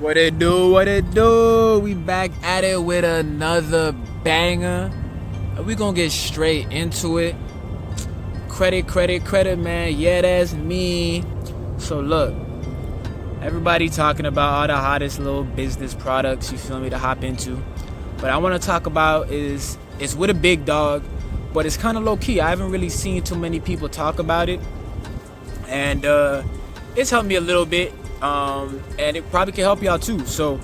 What it do? What it do? We back at it with another banger. We gonna get straight into it. Credit, man. Yeah, that's me. So look, everybody talking about all the hottest little business products, you feel me, to hop into. What I want to talk about is it's with a big dog, but it's kind of low key. I haven't really seen too many people talk about it, and it's helped me a little bit. And it probably can help y'all too. So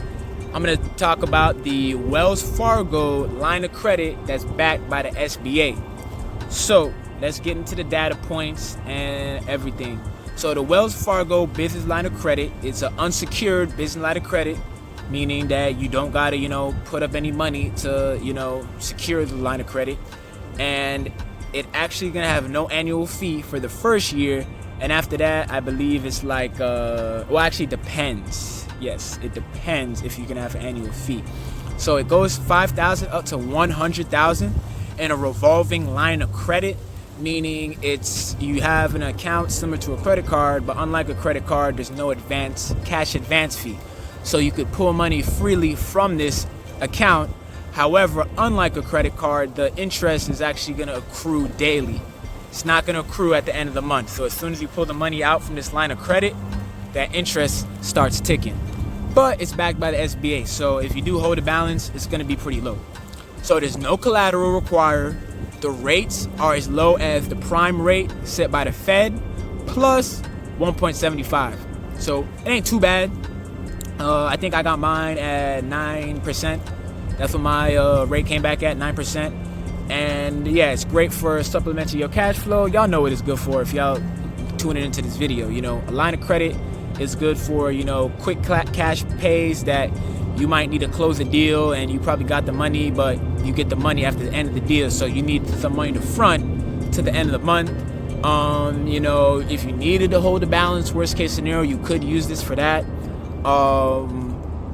I'm gonna talk about the Wellsfargo line of credit that's backed by the SBA. So let's get into the data points and everything. So the Wellsfargo business line of credit, it's an unsecured business line of credit, meaning that you don't gotta, put up any money to, secure the line of credit. And it actually gonna have no annual fee for the first year. And after that, I believe it's like, actually depends. Yes, it depends if you can have an annual fee. So it goes $5,000 up to $100,000 in a revolving line of credit, meaning you have an account similar to a credit card, but unlike a credit card, there's no cash advance fee. So you could pull money freely from this account. However, unlike a credit card, the interest is actually going to accrue daily. It's not going to accrue at the end of the month. So as soon as you pull the money out from this line of credit, that interest starts ticking. But it's backed by the SBA. So if you do hold a balance, it's going to be pretty low. So there's no collateral required. The rates are as low as the prime rate set by the Fed plus 1.75. So it ain't too bad. I think I got mine at 9%. That's what my rate came back at, 9%. And yeah, it's great for supplementing your cash flow. Y'all know what it's good for if y'all tuning into this video. A line of credit is good for, quick cash pays that you might need to close a deal and you probably got the money, but you get the money after the end of the deal. So you need some money to front to the end of the month. If you needed to hold a balance, worst case scenario, you could use this for that.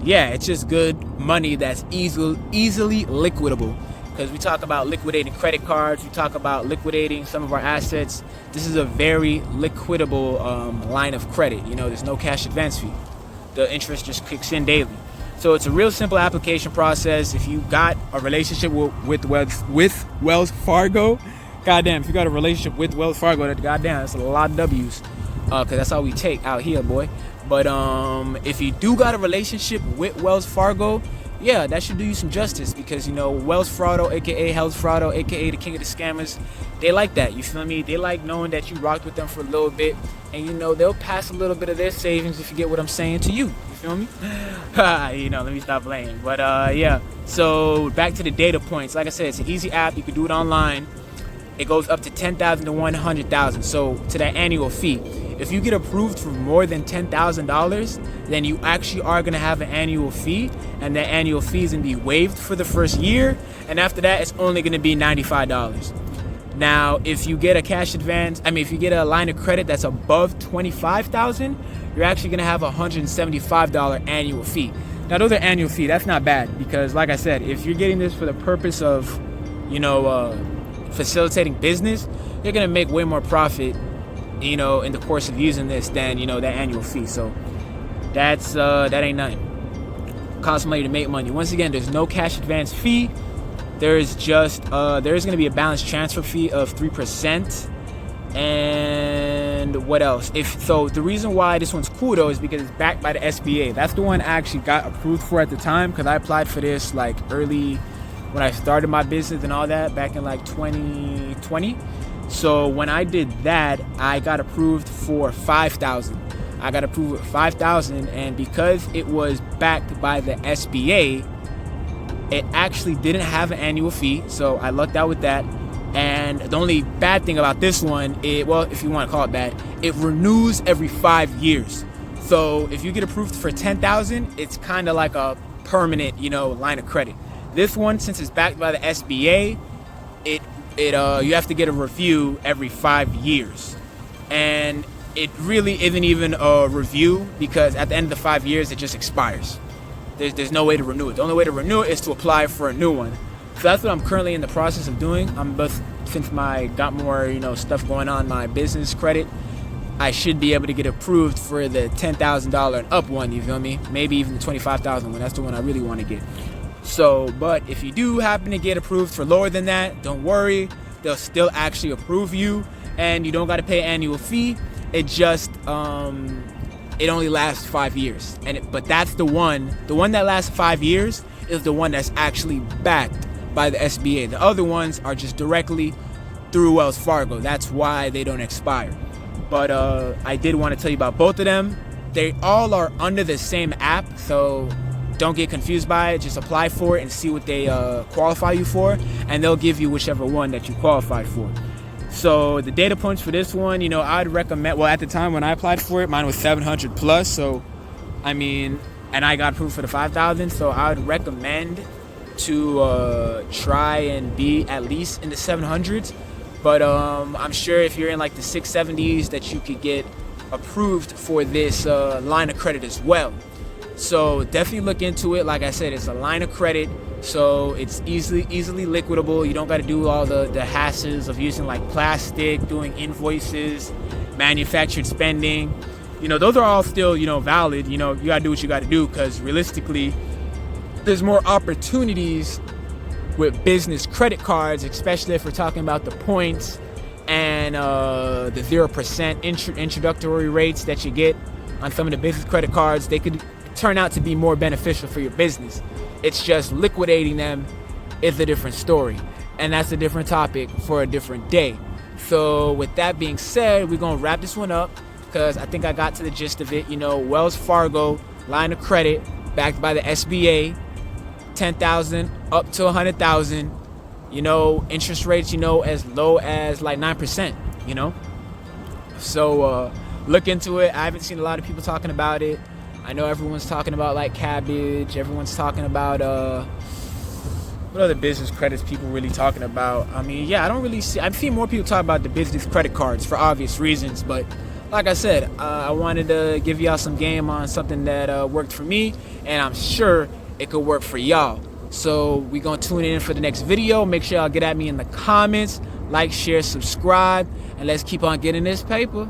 Yeah, it's just good money that's easily liquidable. Because we talk about liquidating credit cards, we talk about liquidating some of our assets. This is a very liquidable line of credit. There's no cash advance fee. The interest just kicks in daily. So it's a real simple application process. If you got a relationship with Wells Fargo, goddamn, if you got a relationship with Wells Fargo, goddamn, that's a lot of W's. Because that's all we take out here, boy. But if you do got a relationship with Wells Fargo, yeah, that should do you some justice because, Wellsfargo, a.k.a. Wellsfargo, a.k.a. the king of the scammers, they like that, you feel me? They like knowing that you rocked with them for a little bit and, they'll pass a little bit of their savings, if you get what I'm saying, to you. You feel me? Let me stop playing. But, yeah, so back to the data points. Like I said, it's an easy app. You can do it online. It goes up to $10,000 to $100,000. So to that annual fee. If you get approved for more than $10,000, then you actually are going to have an annual fee, and that annual fee is going to be waived for the first year, and after that, it's only going to be $95. Now, if you get if you get a line of credit that's above $25,000, you're actually going to have a $175 annual fee. Now, those are annual fee. That's not bad because, like I said, if you're getting this for the purpose of, facilitating business, you're going to make way more profit in the course of using this than, that annual fee. So that ain't nothing. Costs money to make money. Once again, there's no cash advance fee. There's just, there's going to be a balance transfer fee of 3%. And what else? The reason why this one's cool though is because it's backed by the SBA. That's the one I actually got approved for at the time because I applied for this like early when I started my business and all that back in like 2020. So when I did that, I got approved for $5,000. I got approved with $5,000, and because it was backed by the SBA, it actually didn't have an annual fee. So I lucked out with that. And the only bad thing about this one, if you want to call it bad, it renews every 5 years. So if you get approved for $10,000, it's kind of like a permanent, line of credit. This one, since it's backed by the SBA, you have to get a review every 5 years, and it really isn't even a review because at the end of the 5 years it just expires. There's no way to renew it. The only way to renew it is to apply for a new one. So that's what I'm currently in the process of doing. Since I got more stuff going on, my business credit, I should be able to get approved for the $10,000 and up one, you feel me? Maybe even the $25,000 one. That's the one I really want to get. So, but if you do happen to get approved for lower than that, don't worry. They'll still actually approve you, and you don't got to pay an annual fee. It just, it only lasts 5 years. But that's the one that lasts 5 years is the one that's actually backed by the SBA. The other ones are just directly through Wells Fargo. That's why they don't expire. But I did want to tell you about both of them. They all are under the same app, so don't get confused by it. Just apply for it and see what they qualify you for, and they'll give you whichever one that you qualify for. So the data points for this one, you know, I'd recommend, well, at the time when I applied for it, mine was 700 plus. So, I mean, and I got approved for the 5,000. So I would recommend to try and be at least in the 700s. But I'm sure if you're in like the 670s that you could get approved for this line of credit as well. So definitely look into it. Like I said, it's a line of credit, so it's easily liquidable. You don't got to do all the hassles of using like plastic, doing invoices, manufactured spending. You know, those are all still, you know, valid. You know, you got to do what you got to do, because realistically, there's more opportunities with business credit cards, especially if we're talking about the points and the 0% introductory rates that you get on some of the business credit cards. They could turn out to be more beneficial for your business. It's just liquidating them is a different story, and that's a different topic for a different day. So with that being said, we're gonna wrap this one up, because I think I got to the gist of it. You know, Wells Fargo line of credit backed by the SBA, 10,000 up to 100,000. You know, interest rates, you know, as low as like 9%. You know, so look into it. I haven't seen a lot of people talking about it. I know everyone's talking about like cabbage. Everyone's talking about what other business credits people really talking about. I mean, yeah, I don't really see. I've seen more people talk about the business credit cards for obvious reasons. But like I said, I wanted to give y'all some game on something that worked for me, and I'm sure it could work for y'all. So we gonna tune in for the next video. Make sure y'all get at me in the comments, like, share, subscribe, and let's keep on getting this paper.